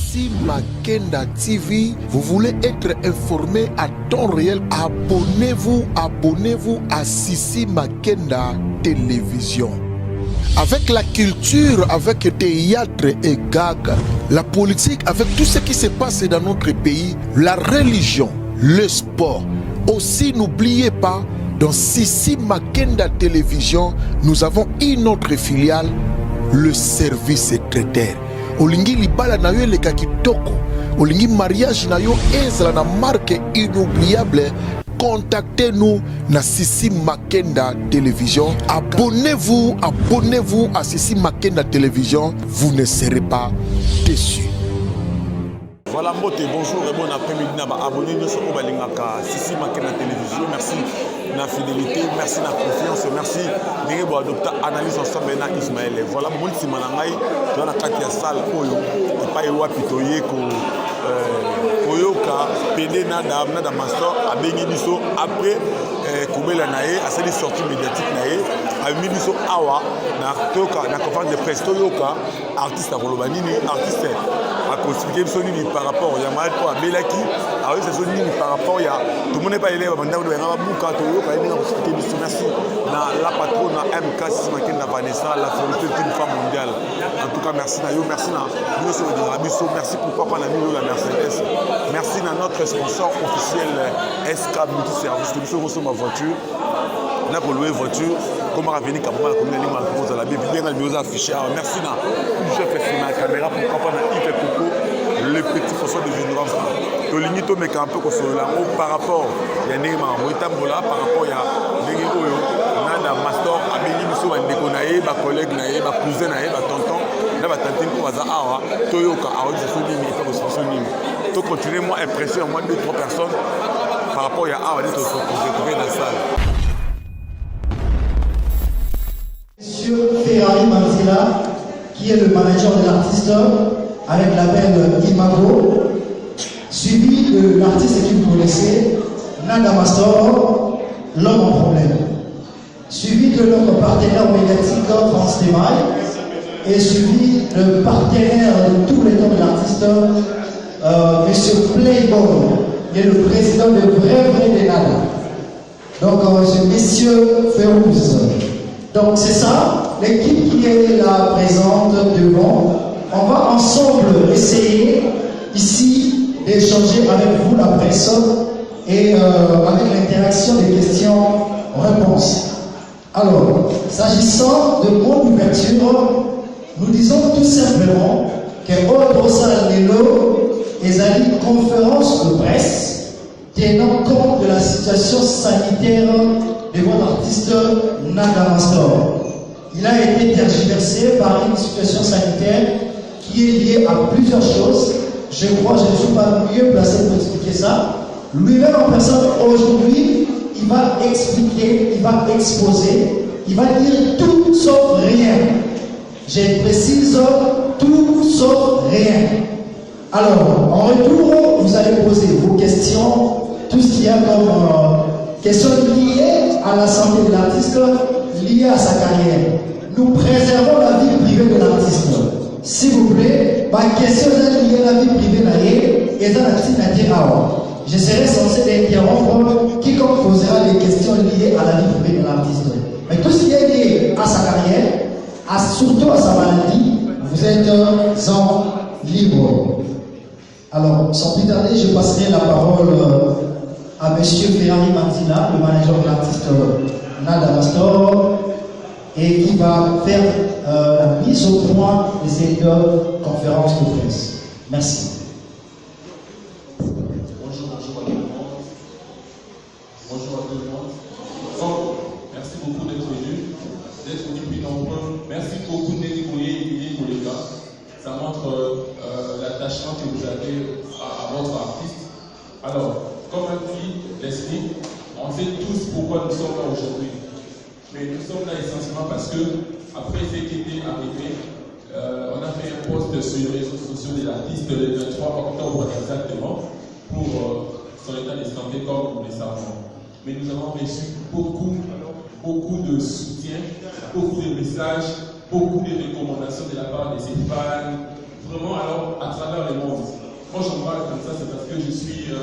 Sissi Makenda TV, vous voulez être informé à temps réel, abonnez-vous à Sissi Makenda Télévision. Avec la culture, avec le théâtre et gag, la politique, avec tout ce qui se passe dans notre pays, la religion, le sport. Aussi, n'oubliez pas, dans Sissi Makenda Télévision, nous avons une autre filiale, le service traiteur. Olingi libala na yo leka kitoko, olingi mariage na yo ezala na marque inoubliable. Contactez-nous na Sissi Makenda Télévision. Abonnez-vous à Sissi Makenda Télévision. Vous ne serez pas déçus. Voilà, Mbote, bonjour et bon après-midi. Abonnez-vous sur Sissi Makenda Télévision. Merci de la fidélité, merci de la confiance, merci de adopter analyse ensemble avec Ismaël. Voilà, moi, je suis dans la salle Oyo, et pas Pitoye Oyoka, PD Nada Master, Abengi Biso, après Koubela Nae, à cette sortie médiatique Nae, a mis Biso Awa, na conférence de presse Toyoka, artiste à Rolobanini, artiste à constituer Sonini par rapport à Yamal pour Belaki, à eux c'est Sonini par rapport à tout le monde n'est pas élève, maintenant vous avez un bouquin Toyoka, et merci la patronne MK Sissi Makenda Vanessa, la floriste d'une femme mondiale. En tout cas, merci Nayo, merci na merci pour Papa Nami la Mercedes. Merci à notre sponsor officiel SK Multiservice. Nous sommes ma voiture. Nous avons loué voiture. Comment revenir quand on a commis la bien affiché. Merci à je fais filmer la caméra pour Papa Nami Coco, le petit poisson de Vignorance. Le limite mais un peu par rapport à Yanema Moitambola, par rapport à Nengo, Nanda Master, Abeli Misso, Ndekonae, ma collègue Nae, ma cousin Nae, ma tonton. Là, ma tante pour Awa, Toyoka, Awa, c'est son nimi, c'est son nimi. Donc, continuez, moi, impressionné au moins 2-3 personnes par rapport à Awa, d'être retrouvé dans la salle. Monsieur Ferrari Manzila, qui est le manager de l'artiste, avec la belle Imago, suivi de l'artiste que vous connaissez, Nada Mastor, l'homme en problème. Suivi de notre partenaire médiatique, France Témaille, et suivi le partenaire de tous les noms de l'artiste, M. Playboy, qui est le président de Vrai des Nada. Donc, c'est M. Férouz. Donc, c'est ça, l'équipe qui est là présente devant. On va ensemble essayer ici d'échanger avec vous, la presse, et avec l'interaction des questions-réponses. Alors, s'agissant de mon ouverture, nous disons tout simplement que Odrosa Lelo est une conférence de presse tenant compte de la situation sanitaire de votre artiste Nada Mastor. Il a été tergiversé par une situation sanitaire qui est liée à plusieurs choses. Je crois que je ne suis pas mieux placé pour expliquer ça. Lui-même en personne, aujourd'hui, il va expliquer, il va exposer, il va dire tout sauf rien. Je précise tout sauf rien. Alors, en retour, vous allez poser vos questions, tout ce qu'il y a comme questions liées à la santé de l'artiste, liées à sa carrière. Nous préservons la vie privée de l'artiste. S'il vous plaît, ma question est liée à la vie privée et à l'activité. Je serai censé interrompre quiconque posera des questions liées à la vie privée de l'artiste. Mais tout ce qui est lié à sa carrière, surtout à sa maladie, vous êtes en libre. Alors, sans plus tarder, je passerai la parole à M. Ferrari Manzila, le manager de l'artiste Nada Mastor, et qui va faire la mise au point de cette conférence de presse. Merci. Bonjour à tout le monde. Bonjour à tout le monde. Donc, merci beaucoup d'être venu plus nombreux. Merci beaucoup d'être venus pour les gars. Ça montre l'attachement que vous avez à votre artiste. Alors, comme a dit Leslie, on sait tous pourquoi nous sommes là aujourd'hui. Mais nous sommes là essentiellement parce que, après ce qui était arrivé, on a fait un post sur les réseaux sociaux de l'artiste le 23 octobre exactement pour son état de santé comme nous le savons. Mais nous avons reçu beaucoup de soutien, beaucoup de messages, beaucoup de recommandations de la part de ses fans, vraiment alors à travers le monde. Quand j'en parle comme ça, c'est parce que je suis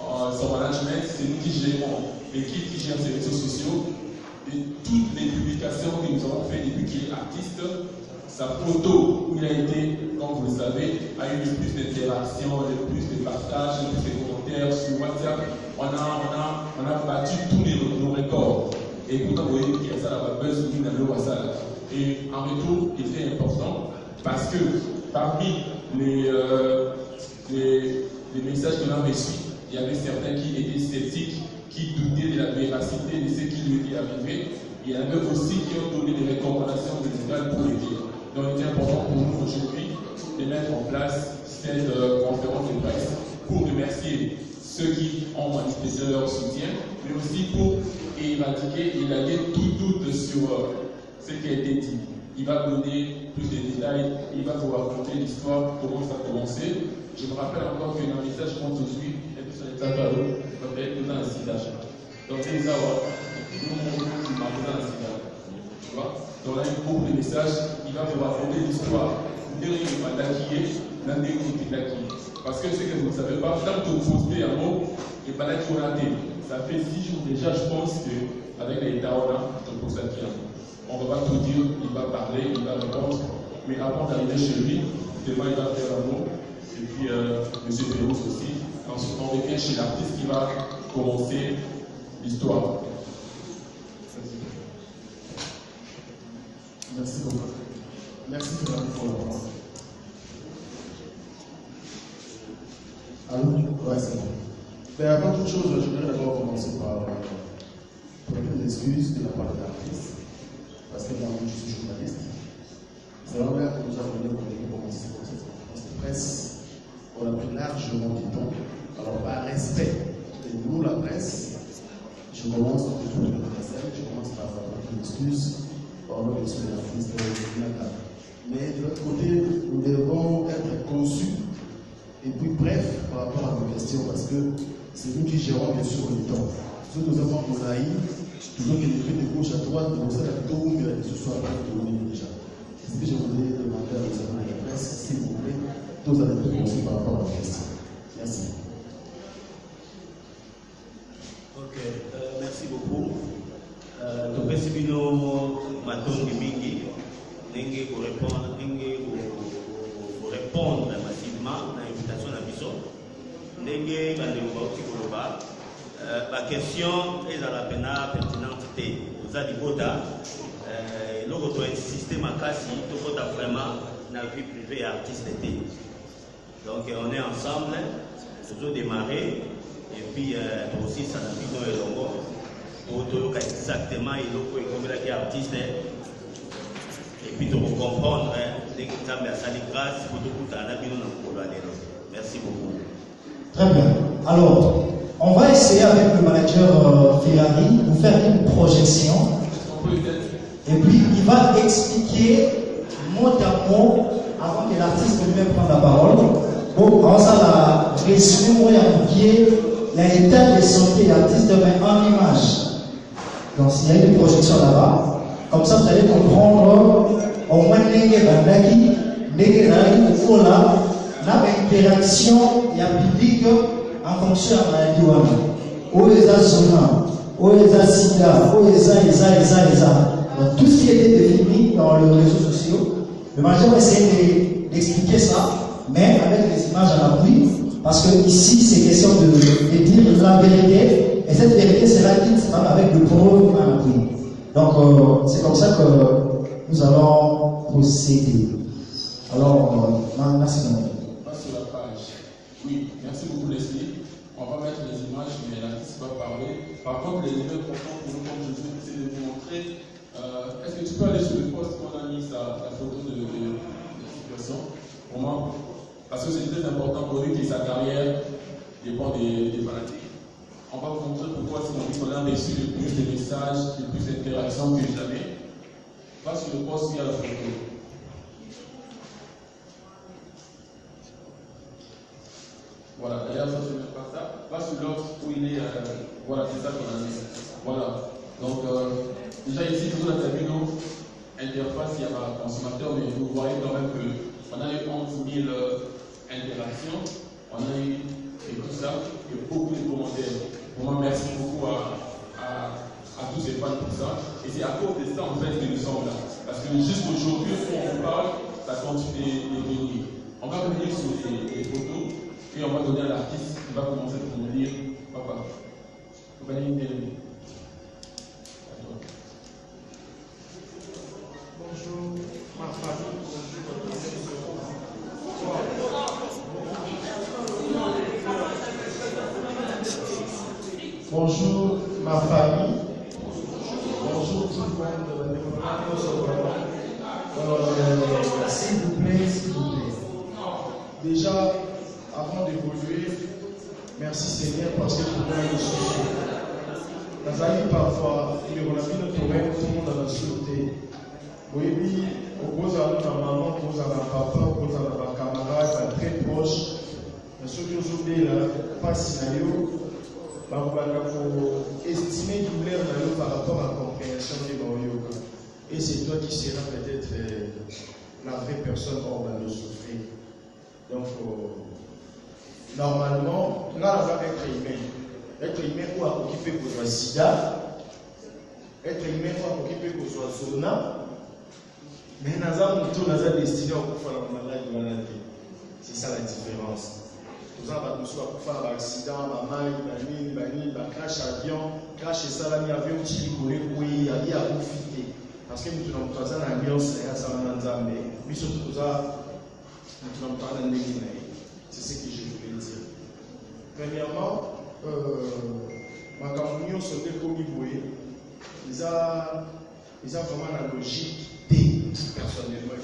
son management, c'est nous qui gérons, l'équipe qui gère ses réseaux sociaux. Et toutes les publications que nous avons faites depuis qu'il est artiste, sa photo où il a été, comme vous le savez, a eu le plus d'interactions, le plus de partages, le plus de commentaires sur WhatsApp. On a battu tous nos records. Et pourtant, vous voyez qu'il y a ça la buzz, il y a le WhatsApp. Et en retour, il était important parce que parmi les messages que l'on a reçus, il y avait certains qui étaient sceptiques, qui doutaient de la véracité de ce qui lui était arrivé. Il y en avait aussi qui ont donné des recommandations musicales pour l'aider. Donc il est important pour nous aujourd'hui de mettre en place cette conférence de presse pour remercier ceux qui ont manifesté leur soutien, mais aussi pour éradiquer et élaguer tout doute sur ce qui a été dit. Il va donner plus de détails, il va vous raconter l'histoire, comment ça a commencé. Je me rappelle encore que dans le message qu'on se suit, et puis sur les tableaux, on va faire tout dans un citage. Donc c'est ça, nous montrons dans un citage. Tu vois? Donc là, il faut le message, il va vous raconter l'histoire. Parce que ce que vous ne savez pas, tant que vous postez un mot, et pas là qui ont raté. Ça fait 6 jours déjà, je pense qu'avec les Taona, je pose ça qui on ne va pas tout dire, il va parler, il va répondre. Mais avant d'arriver chez lui, demain il va faire un mot. Et puis M. Pérouse aussi. Ensuite, on revient chez l'artiste qui va commencer l'histoire. Merci beaucoup. Merci pour la parole. Allô? Ouais, c'est bon. Mais avant toute chose, je voudrais d'abord commencer par une excuse de la part de l'artiste. Parce que moi, je suis journaliste. C'est Robert qui nous a donné pour commencer cette conférence de presse. On a pris largement du temps. Alors, par respect de nous, la presse, je commence par tout le scène, je commence par une excuse par le monsieur de l'artiste Naka. Mais de l'autre côté, nous devons être conçus et puis bref par rapport à nos questions, parce que c'est nous qui gérons bien sûr le temps. Ceux nous avons pour naïfs, toujours qu'il est de gauche à droite, nous avons la tour, mais ce soit pas tourné déjà. C'est ce que je voulais demander à nos amis de la presse, s'il vous plaît, tous allez être conçus par rapport à nos questions. Merci. Ok, merci beaucoup. Topesi bino matongi mingi ndenge répondre massivement na invitation na biso ndenge bandeko bauti koloba baquestion ezala pena pertinente te oza libota eloko toinsiste makasi tokota vraiment na vie privée ya artiste te. Donc on est ensemble, toujours démarrer et puis aussi ça n'a plus de longo pour exactement il faut qu'il artiste et puis pour comprendre dès que ça me sali grâce pour tout merci beaucoup. Très bien. Alors, on va essayer avec le manager Ferrari de faire une projection et puis il va expliquer mot à mot avant que l'artiste lui-même prenne la parole. Bon, on va la résumer l'état de santé de l'artiste mais en image. Donc s'il y a une projection là-bas, comme ça vous allez comprendre au moins l'interaction et publique en fonction de la maladie. Où les zona, où les sida, où les donc tout ce qui était défini dans les réseaux sociaux, le manager va essayer d'expliquer ça, mais avec les images à l'appui, parce que ici c'est question de dire la vérité, et cette vérité sera dite avec le preuve à l'appui. Donc c'est comme ça que nous allons procéder. Alors, merci beaucoup. Sur la page. Oui, merci beaucoup Leslie. On va mettre les images, mais l'artiste va parler. Par contre, les éléments importants pour nous, comme je vais essayer de vous montrer, est-ce que tu peux aller sur le poste qu'on a mis la photo de situation pour moi? Parce que c'est très important pour lui que sa carrière dépend des fanatiques. On va vous montrer pourquoi c'est qu'on a reçu le plus de messages, le plus d'interactions que jamais. Va sur le poste où il y a la photo. Voilà, d'ailleurs, ça je ne mets pas ça. Va sur l'autre où il est. Voilà, c'est ça qu'on a mis. Voilà. Donc, déjà ici, toujours la terminaux, interface, il y a un consommateur, mais vous voyez quand même qu'on a eu 11 000 interaction, on a eu et tout ça, et beaucoup de commentaires. Vraiment, merci beaucoup à tous ces fans pour ça. Et c'est à cause de ça en fait que nous sommes là. Parce que jusqu'aujourd'hui, quand on parle, ça continue de venir. On va revenir sur les photos et on va donner à l'artiste qui va commencer pour nous dire papa. Vous allez une dernière. Bonjour, ma famille. Bonjour, ma famille. Bonjour tout le monde. S'il vous plaît, s'il vous plaît. Déjà, avant d'évoluer, merci Seigneur parce que pour moi, il est sauvé. Dans la vie, parfois, il y a notre problème, tout le monde a la sûreté. Oui, on pose à notre maman, on pose à notre papa, on pose à notre camarade, très proche. Mais ceux qui ont oublié, pas scénario, il faut estimer douleur par rapport à la compréhension de Mario. Et c'est toi qui seras peut-être la vraie personne hors de nous souffrir. Donc, normalement, on a être humain. Être humain ou à occuper pour le sida, être humain ou à occuper pour le zona. Mais nous avons destiné à faire la maladie. C'est ça la différence. Nous avons faire un accident, un crash avion, crash et salami avion, qui il y a profité. Parce que nous avons besoin d'une ambiance, mais surtout nous avons besoin d'un déguisement. C'est ce que je voulais dire. Premièrement, ma communion sur le comité, ils ont vraiment la logique. Personnellement,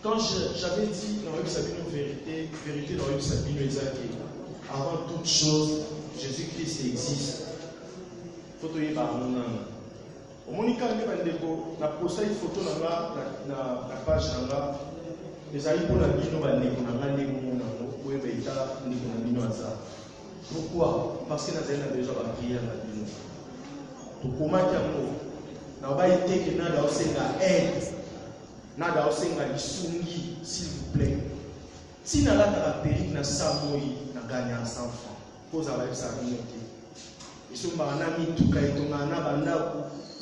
quand j'avais dit dans une Sabine vérité dans une Sabine avant toute chose, Jésus-Christ existe. Il faut y par mon âme. Au Monica, la poste une photo dans la page là. Les amis pour la vie, nous allons pourquoi? Parce que nous avons déjà la prière dans la vie. Comment na ba iteke na da osenga aide na da osenga lisungi s'il vous plaît si na la ta périk na samoi na gagner 100 francs pose à la ça noté et so ba na mi tuka etonga na banda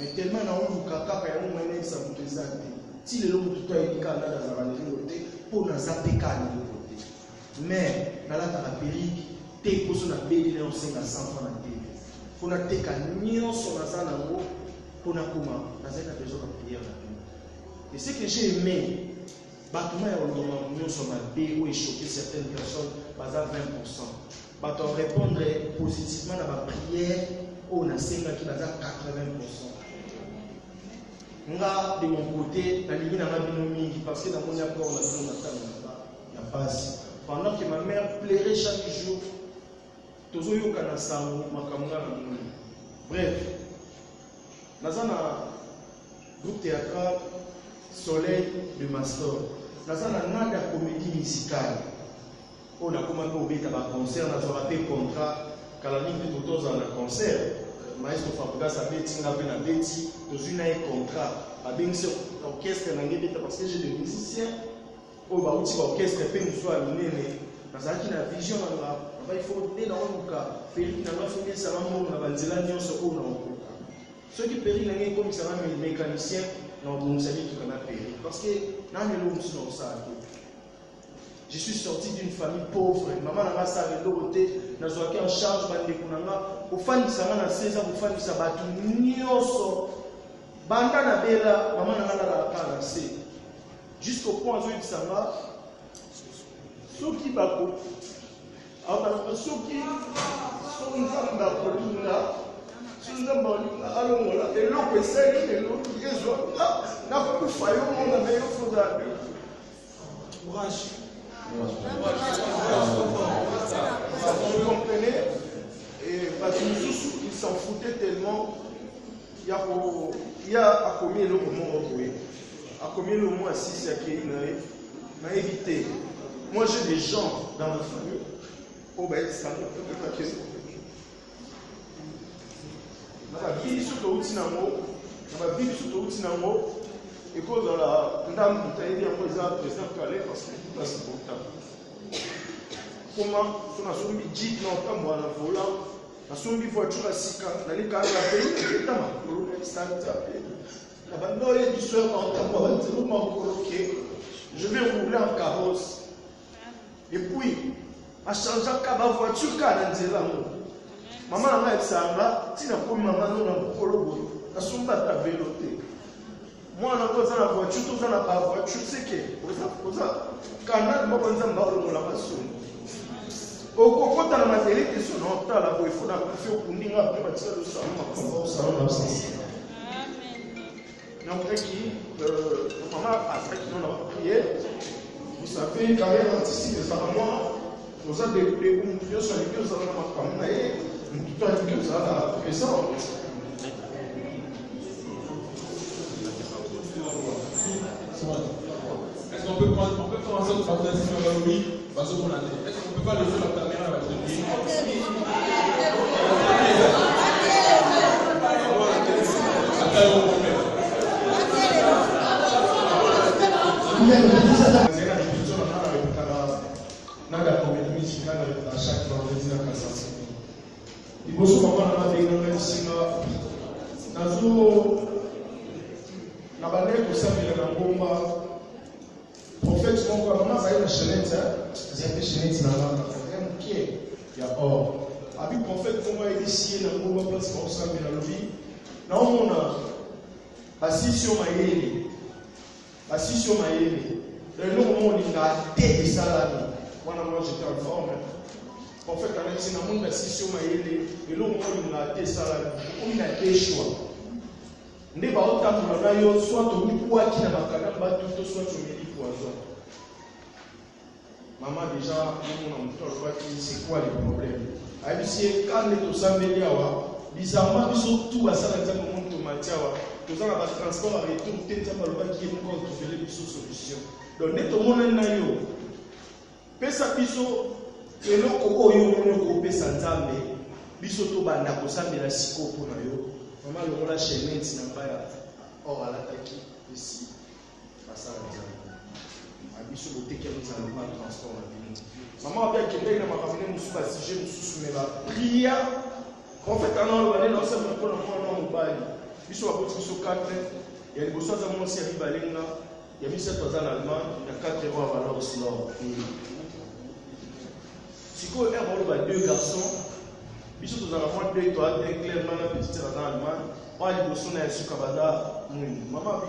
mais tellement na on kaka ya mo mene ça vous présente si le long tout est ka na da za noté pour na zapeka ni côté mais na la ta périk te poso na beli na osenga 100 francs na te faut na teka nyonso na za nango. Pour nous, nous avons besoin de prière. Et ce que j'ai aimé, nous sommes où et choqué certaines personnes, à 20%. On répondre positivement à ma prière, on a 80%. Moi, de mon côté, parce que dans mon accord, on a pas. Pendant que ma mère plairait chaque jour, bref. Dans un groupe théâtral Soleil de Mastor, dans un nada comédie musicale, on a commencé à concert, on a fait contrat, quand la ligne de Totos en a concert, Maestro Fabregas a fait un Betty, dans une contrat, à bien sûr, l'orchestre parce que j'ai des musiciens, au orchestre, peut nous soit amené, dans une vision, il faut aider dans le cas, Félix n'a pas fait ça, on a vendu l'agneau sur eux. Ceux qui périssent, comme ça, les mécaniciens, non, vous savez tout qu'on a péri. Parce que, je suis sorti d'une famille pauvre. Maman n'a pas ça avec l'autorité. N'a pas en charge, au fan de ça, on a 16 ans, au fan de ça, nyoso. Banda na bela, maman n'a pas la lancé. Jusqu'au point où il s'en va. Ceux qui bako. Alors, ceux qui sont une femme d'apôtre là. Et l'autre essaie et l'autre n'a pas pu faire au monde avec un faux d'abus. Courage. Vous comprenez? Et parce que nous, ils s'en foutaient tellement. Il y a à combien le moment à combien le mois 6 il m'a évité. Moi j'ai des gens dans ma famille. Oh ben ça ne peut pas que Et cause de la dame, tu as dit un président Calais parce que tout c'est important. Comment on a soumis dit non, pas moi, la volant, on a soumis voiture à 6 ans, dans les cas de la pays, et dans ma colonne, il s'est tapé. La bande du soir, je vais rouler en carrosse. Et puis, à changer de voiture, maman a dit ça, si on maman a un vélo. Moi, on a la voiture, tout la voiture, c'est que, quand on a la au coco, dans la matériel, il faut maman a fait qu'on a prié. Vous savez, quand même, anticipe, ça va moi. Nous avons des confiants sur les deux, nous avons ma caméra, nous avons dit que ça a présent. Est-ce qu'on peut commencer par faire un oui, parce qu'on a dit. Est-ce qu'on peut pas lever la caméra avec le pied? Chaque vendredi à Kassas. Il faut se comprendre dans les grands signes. Na balai kusambila na ngoma prophète mon quoi maman ça y est chenette c'est chenette na ngoma même qui ya or abi prophète comment il ici na ngoma place pour kusambila lobi na omona basisio mayele le nom mon linga té salami wana moi j'étais en forme prophète a dit na mon basisio mayele le nom mon linga té salami on a des choix. Nous avons soit tu na makana soit tu mets poison. Maman déjà, c'est quoi le problème? Aïe, quand les tout s'embellir, bizarrement, ils sont tout à ça dans le monde de Matiawa. Nous avons un transport avec tout le temps qui est encore trouvé les solutions. Donc, net au monde nayo. Pesa biso, et le coco yo no cope sanzambe. Biso to banda ko sambela siko pour nayo. Maman le rola chez Nets n'a pas or à l'attaque ici. Face à la maison. Abisso beauté qui nous a pas transport la vie. Maman avec qui n'a pas ramené nous sous sujet nous sous mais la prière. En fait on va aller dans ce moment pour non mobile. Bisso a botti sur 4. Il y a des besoins à mon série balenga. Il y a mis 7 ans en Allemagne, il y a 4 euros à valeur aussi là. Si quoi on a 2 garçons. Biso to zala moi deux toi clairement la petite dans l'Allemagne on a dit que na yesu kabanda maman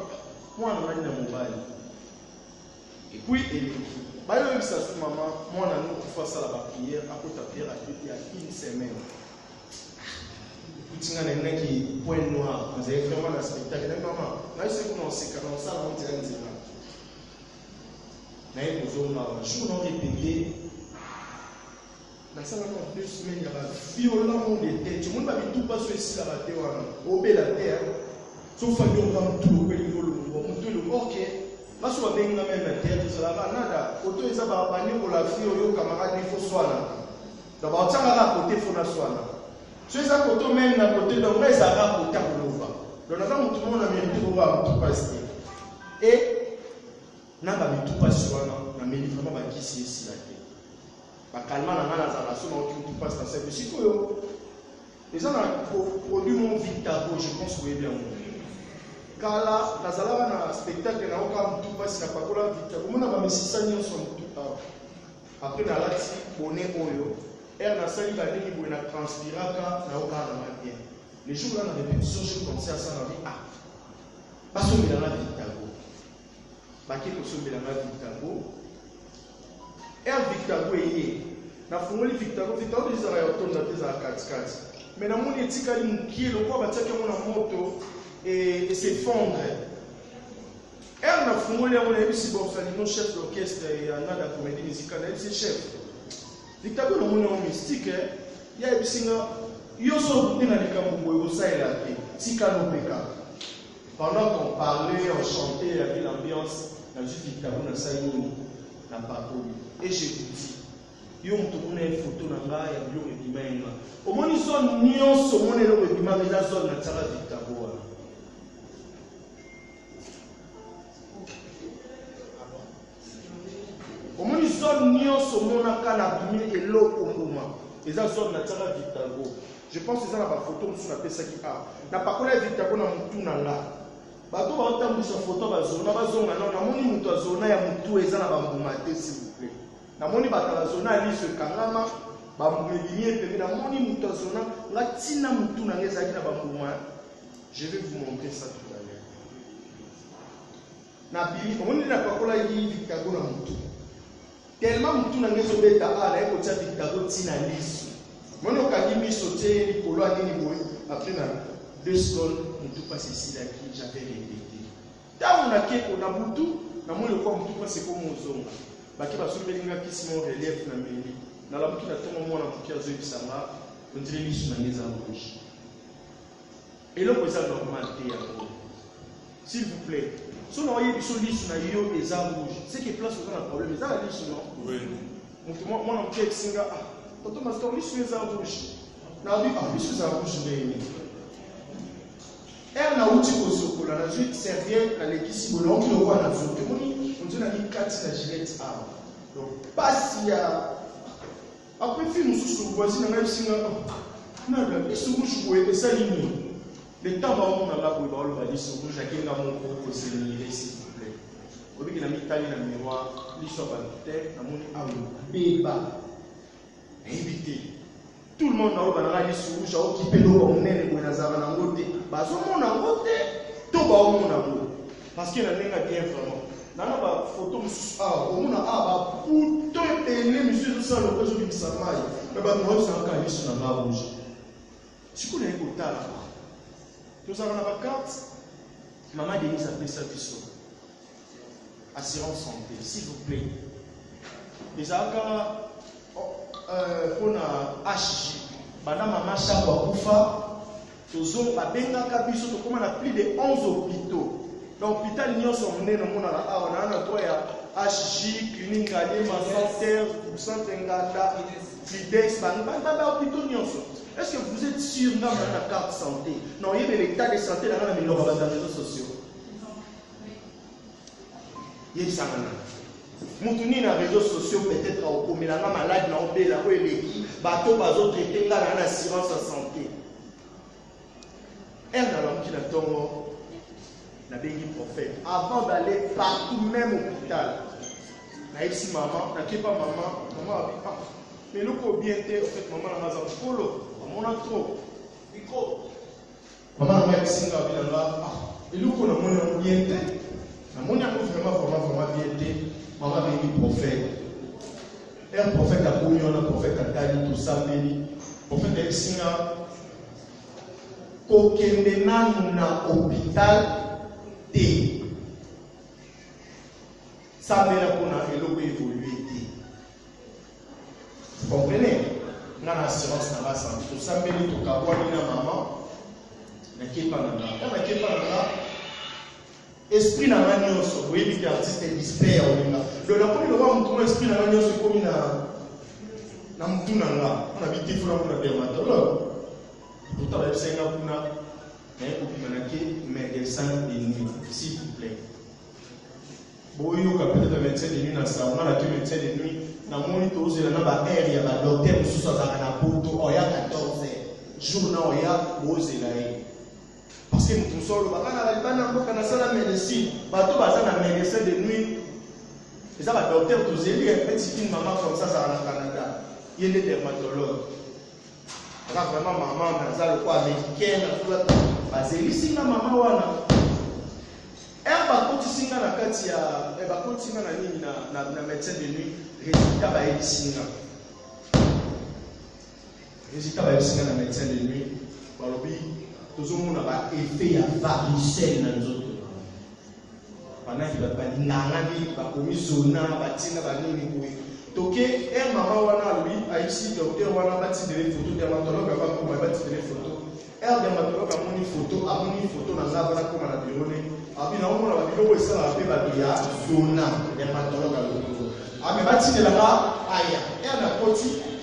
moi na nani na mobile et puis ba yo bisa su maman moi na nous faire ça la prière après ta prière à Dieu il y a une semaine tu n'as rien qui point noir vous avez vraiment un spectacle maman na c'est que non c'est quand ça on tient dire na y besoin na jour non répété. Dans ça, on a 2 semaines, il y a un violent de tête. Tout le monde va tout passer ici à la terre. Au bel la terre. Sauf que nous avons tout le ok. Parce qu'on a bien la terre, tout ça va nada. Auto ils va banni pour la fille au camarade il faut soigner. D'abord ça va à côté faut la soigner. Ceux à côté même à côté donc mais ça va côté pour le voir. Donc là tout le monde a mérité pour voir tout passer. Et n'a pas tout passer soigner, n'a mais vraiment pas qui ici la terre. Calmant la main à la somme qui passe dans cette musique. Les gens ont produit mon Victago, je pense que vous voyez bien. Car là, dans un spectacle, on a tout passé à la Victago. On a mis 600 millions sur tout. Après, on a lati bonnet oyo. Et on a sali la ligne pour la transpiraka, on a aucun bien. Les jours là, on a répétition, je pensais à ça, on a dit ah, pas sur la Victago. Pas qu'il faut sur la Victago. Et Victago est na fungoli Victago ils ont retourné dans la katikati mais na moni etikali mukie lokwa bataki mona moto et s'effondre et na fungoli on a eu si Borsalino chef d'orchestre et na da comédie musicale c'est chef Victago no moni mystique ya ebisinga yo so butina likambo boyo saila ke tikalo peka pendant qu'on parlait on chantait il y avait l'ambiance na juste Victago na saïno na parole. Et je vous dis, il y a une photo dans la zone au moins ils sont nions au monde et la zone na tsala Victago. zone nyonso monaka na bimi eloko mbuma eza zone na tsala Victago. Je pense que ça na ba photo musu na pesa ki a na pakola Victago na mutu na nga bato ba otambisa photo bazonga na moni mutu azona ya mutu eza na ba mbuma te s'il vous plaît na moni batala zona liso kangama ba mbumelinie pe na moni mutu azona nga tina mutu na ngeza ki na ba mbuma. Je vais vous montrer ça tout à l'heure. Na bili moni na pakola yi Victago na mutu tellement mutu na ngezo beta ala eko tia Victago tina liso moni okangi miso te likolo anini boye après na 2 secondes mutu passe ici là qui j'avais répété tant on a keko na mutu na moni kwa mutu passe comme mozonga baki basobelinga kisimo relief na meli na la mutu na tongo mona mutu azo bisanga on dirait liso na ngeza rouge et là c'est normal te ya s'il vous plaît. Si on a eu des solutions à yo et ça rouge, c'est qui place on a un problème. Ça la liste non? Oui. Moi on peut singa ah, quand on a story sur les rouge. Na dit ah plus ça rouge mais. Elle na outil ko sokola na suite serviette na lekisi bolon qui le voit na zote. On dit na dit 4 na gilette ah. Donc pas si ya après film sous voici na même singa na la liste rouge ouais ça ligne. Le temps va on a là pour voir le valise sur rouge à quel moment on peut se s'il vous plaît. Au lieu de la mitali dans le miroir, l'histoire va tête, à mon béba. Éviter. Tout le monde a la liste sur rouge, a occupé l'eau comme nez pour les avoir en côté. Bah, ce monde en côté, tout va au monde en côté. Parce qu'il y a un bien vraiment. Dans la photo, au monde a pour tout les monsieur, tout ça, le président du Samaï. Mais bah, nous avons un liste sur la rouge. Si vous avez un côté là, nous avons la carte. Maman Denise a fait ça du sol. Assurance santé, s'il vous plaît. Les agas pour la HJ. Madame Maman Chabwa Koufa. Nous avons plus de 11 hôpitaux. L'hôpital n'y a son mené dans mon ala. On a un toit HJ, clinique Galé, Santerre, Centre Ngada, Fidex, hôpitaux n'y a son. Est-ce que vous êtes sûr dans la carte santé? Non, il y a l'état de santé dans les réseaux sociaux. Il y a ça. Moutoni dans les réseaux sociaux peut-être au mais la malade n'a pas la où qui bateau bateau traité dans l'assurance santé. Elle n'a l'homme qui n'a tombe n'a béni prophète avant d'aller partout même au hôpital. Na ici maman, n'a pas maman a dit mais le coup bien été en fait maman n'a pas polo. On a trop. Maman m'a dit singa bilanga. Et nous qu'on a mon bien été. Na mon a vraiment bien été. Maman m'a dit prophète. Un prophète a connu un prophète a tali tout ça béni. Prophète a singa. Kokende na hôpital T. Ça béni qu'on a eloko évolué T. Vous comprenez? Na assurance na la santé to sambeli to kabwani na maman na kepa na esprit na manioso oui bi artiste display ya olinga le la poni le wa mutu esprit na manioso komi na mutu na nga na biti funa kuna dermatologue tout à senga kuna na ko manake médecin de nuit s'il vous plaît boyo ka peut-être médecin de nuit na sauna na médecin de nuit na moni to uzela na ba area ba docteur mususu azaka na poto oya 14 jour na oya uzela e parce que mutu solo bakana bana mboka na sala médecine bato baza na médecin de nuit eza ba docteur to zeli e petite maman comme ça na Canada yende dermatologue aka vraiment maman na za le quoi américaine na tout ba zeli singa maman wana bakoti singa na kati ya bakoti singa na nini na médecin de nuit résultat ba esinga na médecin de nuit balobi tozomona ba effet ya varicelle na nzoto bana ki ba nganga ba komi zona batinga ba nini boye toke mama wana lui ici docteur wana batindele photo dermatologue ba ko ba batindele photo dermatologue amoni photo na ngaba na koma na birone abi na omona ba biloko esala pe ba ya zona dermatologue aloko abi batindela ka aya na koti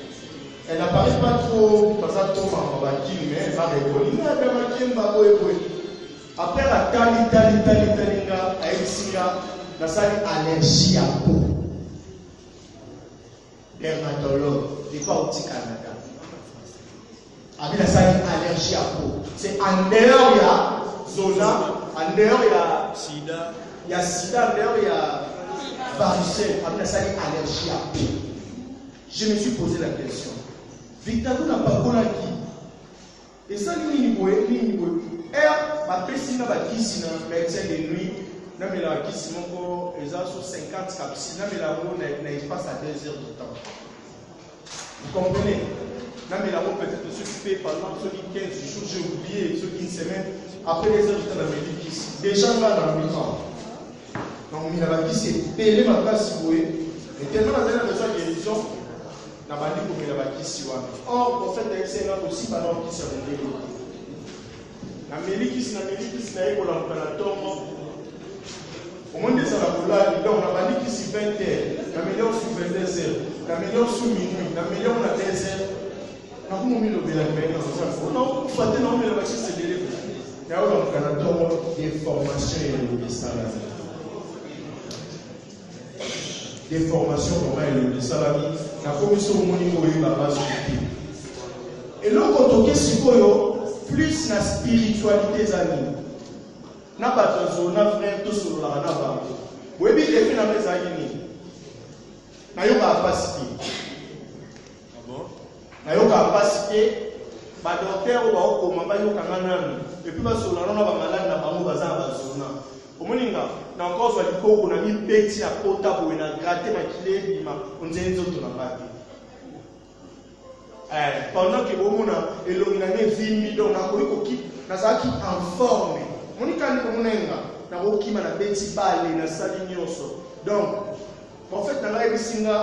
elle n'apparaît pas trop parce que tout va qui mais va rigoler na ba makemba boye après la tali nga aisinga na sali allergie à peau dermatologue, de quoi au Canada. Avec ça, une allergie à peau. C'est en dehors, il y a zona, en dehors, il y a sida, en dehors, il y a varicelle. Avec ça, une allergie à peau. Je me suis posé la question. Victor n'a pas qu'on a qui. Et ça, il ma personne va qui médecin de nuit. Non, mais la qui si mon ils ont 50 capsules. Non, mais la roue n'est pas à 2 heures de temps. Vous comprenez? Non, mais la roue peut-être s'occuper pendant ceux qui 15 jours, j'ai oublié, ceux qui une semaine. Après les heures de temps, la médecine. Déjà là dans le temps. Donc, il y a qui c'est payé ma place si vous voulez. Et tellement on a besoin de guérison. On a dit qu'il y a qui si vous voulez. Or, pour faire des excellents aussi, pendant qui se rendait. La médecine, c'est pour l'empanatomie. Au moins des heures là, on a dit qu'ici 20 heures, la meilleure sous 22 heures, la meilleure sous minuit, la meilleure on a 13 heures. On a mis le bénin, non, il faut attendre, non, mais le vaccin c'est délai. Il y a des formations et le salami. Des formations comme le salami, la commission au niveau de la base. Et là, quand on est plus la spiritualité amis. Na bato na frère to sur la na ba webi le fina meza yini na yo ka capacité na yo ka capacité ba docteur ba ko ma ba yo ka nana et puis ba sur la na ba malade na ba mo ba za ba zona omuninga na encore so likoko na mi peti na pota bo na gratter makile bima onzenzo to na ba pendant que vous avez élongé 20 millions, vous avez en forme. Vous avez un petit balai, na sali nyoso. Donc, en fait, dans la Singa,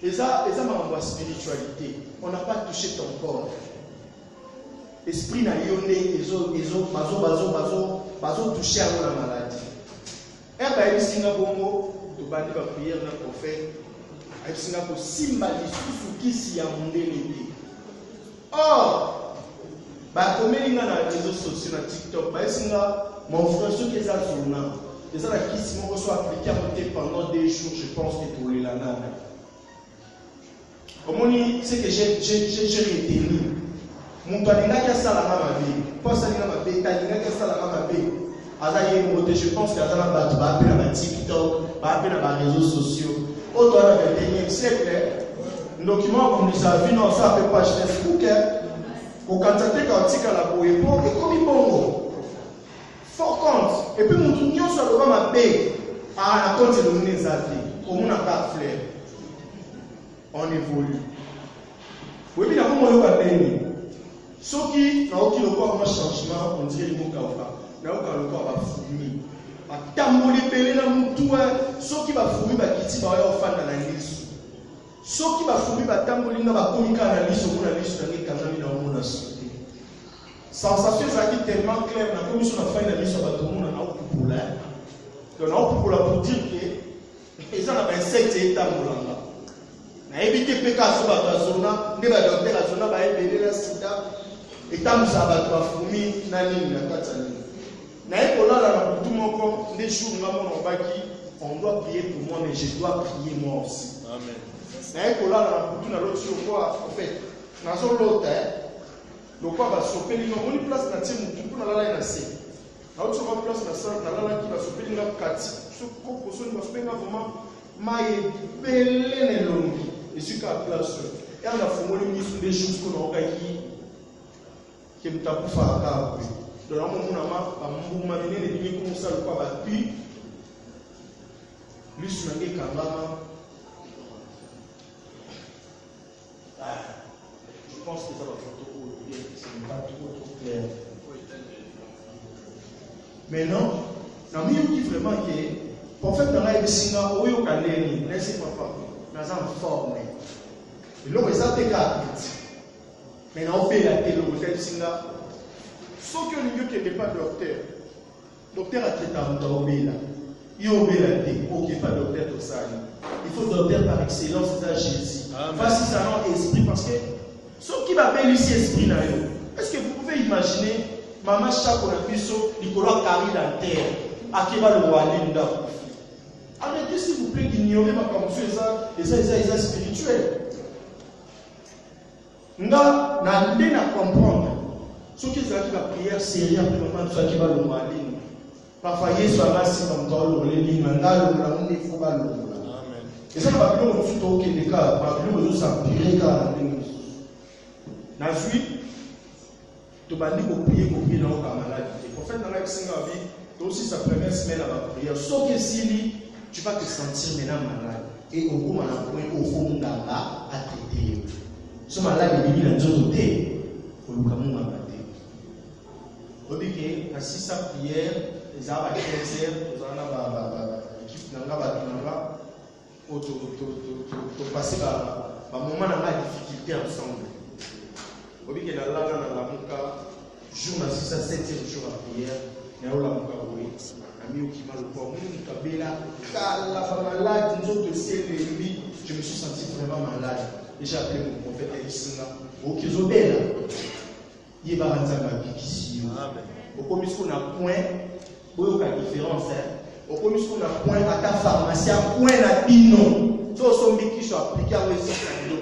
et ça, ma spiritualité. On n'a pas touché ton corps. Esprit n'a yonné, bazo touché à la maladie. Et bien, il Singa bongo, tu vas dire prière na prophète. Il Singa pour symboliser ce qui s'y a mondé. Or, comme il y a des réseaux sociaux, sur TikTok, mon frère, ceux qui sont sur là, les gens qui sont appliqués pendant des jours, je pense, que pour les lana. Comme c'est que j'ai retenu. Mon père n'a ça la main, pas ça la main, n'a ça la main. Je pense qu'il y a un TikTok, des réseaux sociaux. Au 21e siècle, un document comme ça, non, ça fait page Facebook. Au candidat quand à la boue et comme il bon fort compte et puis mon tout n'y soit le ma paix à la compte de l'union comme on a pas fleur on évolue oui bien comment on va tenir ce qui n'a aucun encore un changement on dirait le mot kafa n'a aucun encore va fourmi à tamboler pelé dans mon tout ce qui va fourmi va quitter va aller au fan dans la liste ce qui va fourmi va tamboler dans va communiquer à la liste au la liste dans les canaux dans le monde sensation est tellement claire dans la commission de la fin de la mission de tout le monde pour dire que les gens ont un secte état moulanga na éviter peka sur la zona ne va docteur la zona va aider la sida état musaba to afumi na nini na katani na ekola la tout moko des jours ngamo baki on doit prier pour moi mais je dois prier moi aussi amen na ekola la tout na l'autre fois en fait na zo l'autre donc on va choper les gens on y place na timu tout na la na se na autre on place na salle na la qui va choper les gens kati so ko so ni va choper na vraiment maye belene longi et sur la place et on a formé une liste des choses qu'on a qui me tape pour faire ça donc là mon on m'a mené les lignes comme ça le pas puis lui sur les caméras je pense que ça va photo c'est pas trop clair. Mais non, dans le qui vraiment qui est, pour faire dans la Singa, où il y a un léni, laissez pas dans un forme. Et là, ça fait rapide. Mais non, on fait la télé au tel Singa. Sauf que le lieu qui n'est pas docteur, docteur a traité un obéi là. Il obéit la télé, ok, pas docteur tout ça. Il faut docteur par excellence, c'est Jésus. Facile ça non esprit parce que ce qui va appeler ici esprit là. Est-ce que vous pouvez imaginer maman chaque on a pu so Nicolas Carré dans terre à qui va le roi Linda Arrêtez s'il vous plaît d'ignorer ma promotion et ça spirituel. Nga na ndé na comprendre. Ce qui est la prière sérieuse après moment tout ça qui va le malin. Parfois Yesu a si comme toi le ligne nga le monde il faut pas le. Amen. Et ça va plus on tout au Québec, va plus on s'empirer car na suite tu vas dire qu'on prie dans le camarade. Le prophète dans la Singa vie, tu aussi sa première semaine à la prière. Sauf que si tu vas te sentir maintenant malade et au bout au fond d'Allah à t'aider. Ce malade est venu dans notre côté. Pour le camon à battre. Au dit que à 600 prières, les arbres à 15 heures, nous avons l'équipe n'a pas de passer par moment dans la difficulté ensemble. Au dit que dans la jour à 6 à 7e jour à prière, il y a la oui. Ami qui m'a le corps, malade, nous autres je me suis senti vraiment malade. Et j'ai appelé mon prophète Elisina. Au Kizobela, il va rentrer ma bikisi. Au commis qu'on a point, il y a une différence. Au commis qu'on a point à ta pharmacie, à point à Bino. Tous son bikis sont appliqués à l'essence de l'eau.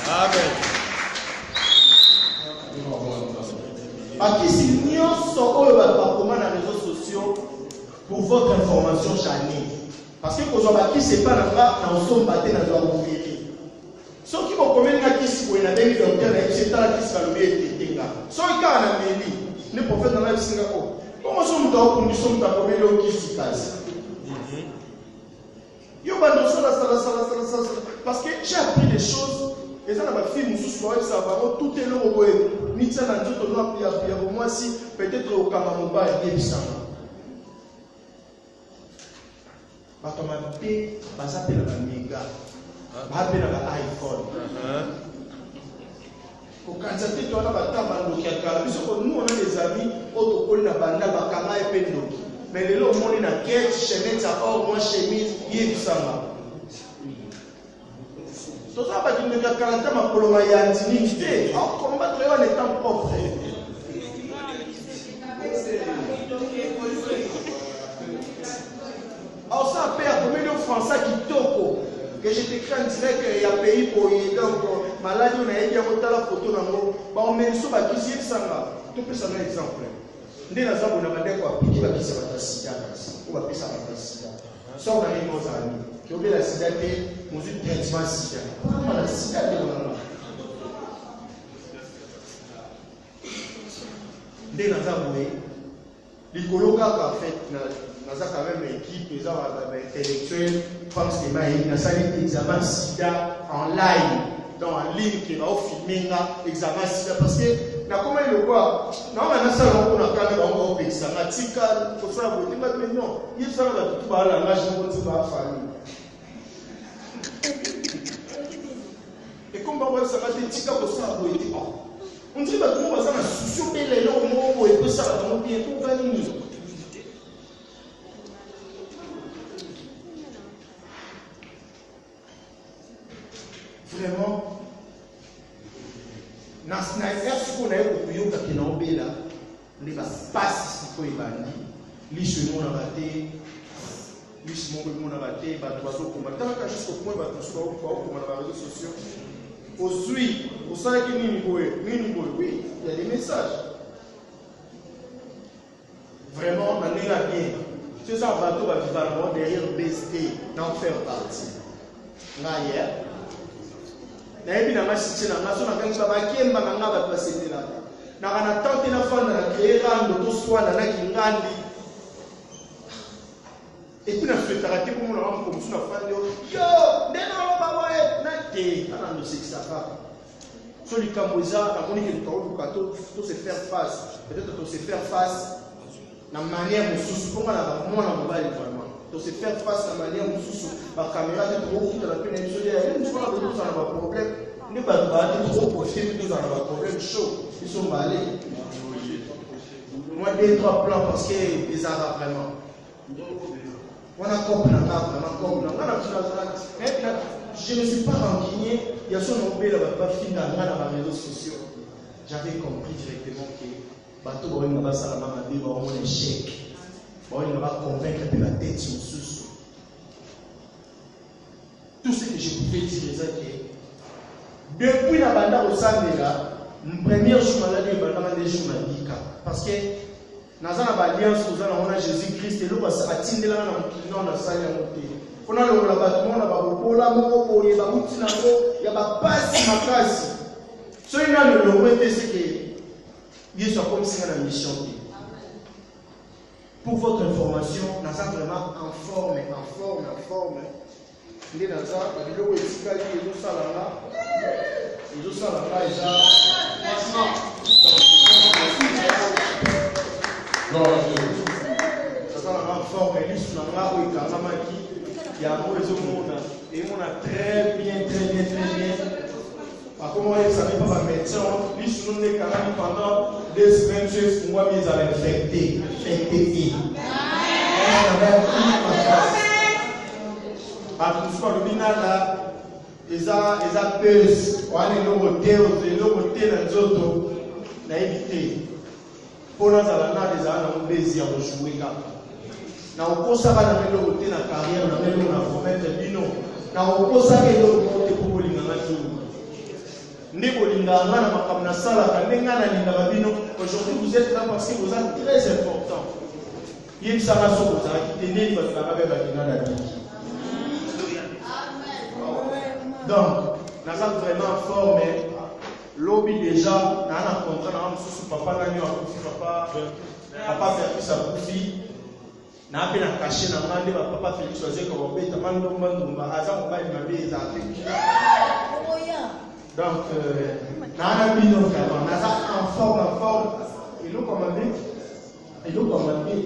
Amen. À qui signore sont eux comment les réseaux sociaux pour votre information jamais. Parce que quand on c'est pas dans le son batté dans la vérité. Ceux qui vont commettre qui si vous avez docteur c'est dans la qui va le mettre. Ceux qui ont un amélie, les prophètes dans la Singapour. Comment sommes-nous dans la condition de commettre qui s'y passe? Parce que j'ai appris des choses. Et ça, ma fille, ça va tout est là. Ni ça, n'a tout le pour moi, si peut-être au Kamamouba et bien ça. Parce que ma fille, ça s'appelle la méga. Ça s'appelle la iPhone. Au Kansas, tu as la table de Kiakara. Nous, on a des amis, autocollés à Banda, Bakara et Pendo. Mais les lots, on est dans quête, chemise, or, moi, chemise, yé, ça va. Tout ça va dire que le caractère m'a prolongé à l'intimité. Alors, combattre en étant propre. Alors, ça perd combien de Français qui toquent. Que j'étais craint direct qu'il y a un pays pour y aider. Malade, on a aidé à monter la photo dans l'eau. On met sur la cuisine, ça va. Tout peut s'en un exemple. Dès la zone, on a demandé quoi. Qui va qui ça va sida. Ou va qui ça va sida. Ça, on a mis nos amis. Qui ont fait la sida, nous avons eu traitement sida. Comment la sida est là? Dès la zone, les colocats en fait, nous avons quand même une équipe, nous avons intellectuels, pense que nous avons des examens sida en live, dans en ligne, qui va filmer l'examen sida. Parce que, comment il le voit? Non, mais nous avons un caméra, on va examen sida, il faut ça, mais non, il faut ça, tout va à la langage, on va dire, famille. Et comme on va savoir des tika pour ça, on dit que nous avons un souci de l'élan, et que ça va bien tout gagner. Vraiment, dans ce qu'on a eu pour que nous avons là, on va passer ce qu'on a dit, les chemins on a battu. Les chemins on a battu, jusqu'au point où on a les réseaux sociaux. Aujourd'hui, vous savez que oui, il y a des messages. Vraiment, on est là bien. C'est ça, bateau va vivre derrière BST, d'en faire partie. Là, hier, na yebi na masiti na ngaso na kanisa bakemba na ngaba pasete la na kana tante na fanda na créera ndo to swala na kingandi et puis na fetara te ko mona wa ko msuna fanda yo ndena ba wa na te ana ndo sexafa so likamboza na moni ke to ko to se faire face peut-être to se faire face na manière mususu ko na mona mobile vraiment to se faire face na manière mususu ba caméra de trop de la peine de dire nous pas besoin ça va problème ne pas trop profiter de ça va problème chaud ils sont malés moi deux trois plans parce que les arabes vraiment on a compris je ne suis pas rancunier il y a son nom là pas fini dans les réseaux sociaux j'avais compris directement que bateau on va ça la maman dit on échec il va convaincre de la tête sur sous. Tout ce que je pouvais dire, c'est que depuis la bande au Sandela, le premier jour de l'année, il y a parce que dans l'alliance, on a Jésus-Christ et l'eau a atteint là dans la salle à monter. On a le bâtiment, on a le il y a pas de casse. Ce qui est le loin, c'est que il soit comme si on a une mission. Pour votre information, on a vraiment en forme. Il est dans ça, il est au Tika, il est au Salama. Il est au Salama, il est en forme, il est sur la main, il y a un monde, et on a très bien. Par contre, moi, je ne savais pas ma médecin, lui, sur nous, pendant 2 semaines, je moi, ils avaient infecté. À tout ce le binada, ils ont peur, on a l'hôtel, les autres, n'a évité. Pour nous, on a des plaisir de jouer. Na okosa ba na melo te na carrière na melo na promettre bino na okosa ke yo monte ko bolinga ngatu ne bolinga ngana makam na sala ka nenga na linga ba bino. Aujourd'hui vous êtes là parce que vous êtes très important. Yim sala so za ki teneli ba na ba ba na da diki. Donc na ça vraiment fort mais lobby déjà na na contrat na mususu papa na nyo akufi papa faire sa kufi. Na appelé à cacher dans le monde, papa Félix choisir comme bête, mando azam ba na beza donc na na bino na ça en forme et nous commandé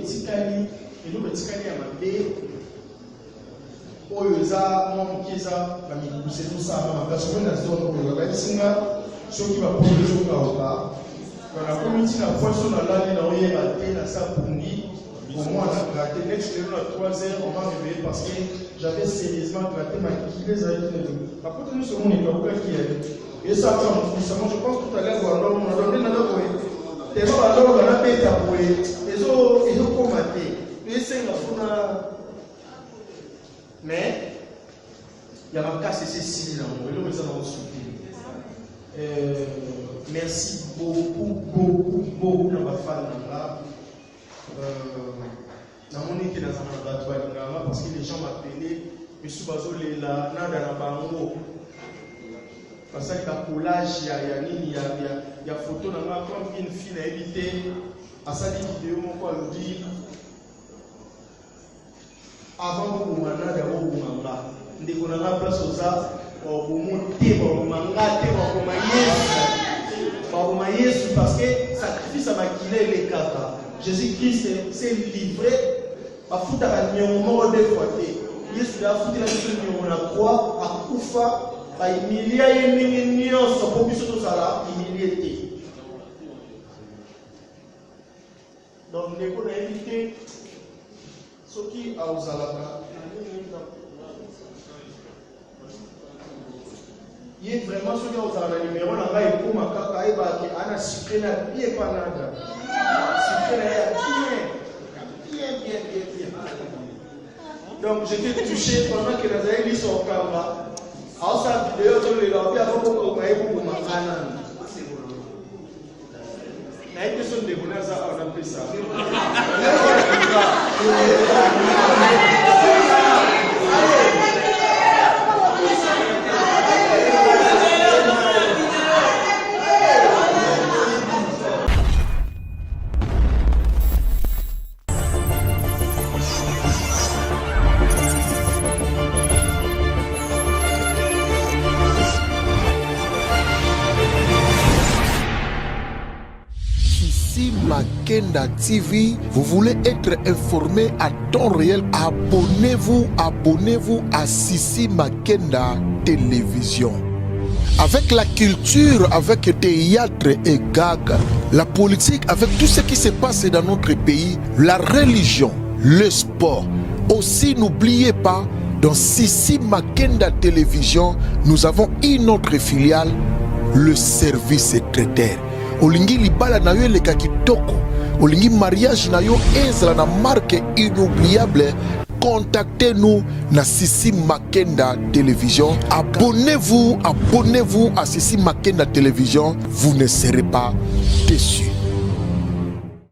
tikali ya mabe oyo za mon kiza ba mi c'est tout ça ma parce que na zone ko ba singa soki ba production ka oba na community na poisson na la na oyeba te na sa pungi. Au moins, on a gratté. Next level à 3 heures, on m'a réveillé parce que j'avais sérieusement gratté ma kilo. Par contre, nous sommes les gens qui est. Et ça, je pense tout à l'heure, on a donné notre way. Les gens, alors, on a payé ta way. Les autres, ils ont commenté. Les cinq, on a. Mais, il y a un cas, c'est Cécile, on va merci beaucoup, la femme là. Parce que les gens m'appelaient Monsieur Bazole là, nada na bango. Parce que la collage, il y a photo dans ma comme une fille a évité à sa vidéo, mon quoi le dit avant que vous m'en ayez on dit qu'on a la place aux arts, au monter, au mangater, au maïs, parce que sacrifice à maquiller les cartes. Jésus-Christ s'est livré à foutre à l'union de fois. Jésus a foutu la mission de la croix à Koufa, à humilier une union, son proposition de ça, humilié. Donc, les gens ont invité ceux qui ont Zalaba. Il y a vraiment ceux qui ont Zalaba, numéro, on a eu pour ma caca, et on a sucré la pied panada. Donc j'étais touché pendant que nous avons mis son caméra. En sa vidéo, je l'ai lancé avant qu'on m'aille pour ma canne. Il y a une question de bonheur, on a pris ça. Makenda TV, vous voulez être informé à temps réel, abonnez-vous à Sissi Makenda Télévision. Avec la culture, avec théâtre et gag, la politique, avec tout ce qui se passe dans notre pays, la religion, le sport. Aussi, n'oubliez pas, dans Sissi Makenda Télévision, nous avons une autre filiale, le service traiteur. Olingi libala na yo leka kitoko olingi mariage na yo ezala na marque inoubliable, contactez-nous na Sissi Makenda Télévision. Abonnez-vous à Sissi Makenda Télévision, vous ne serez pas déçus.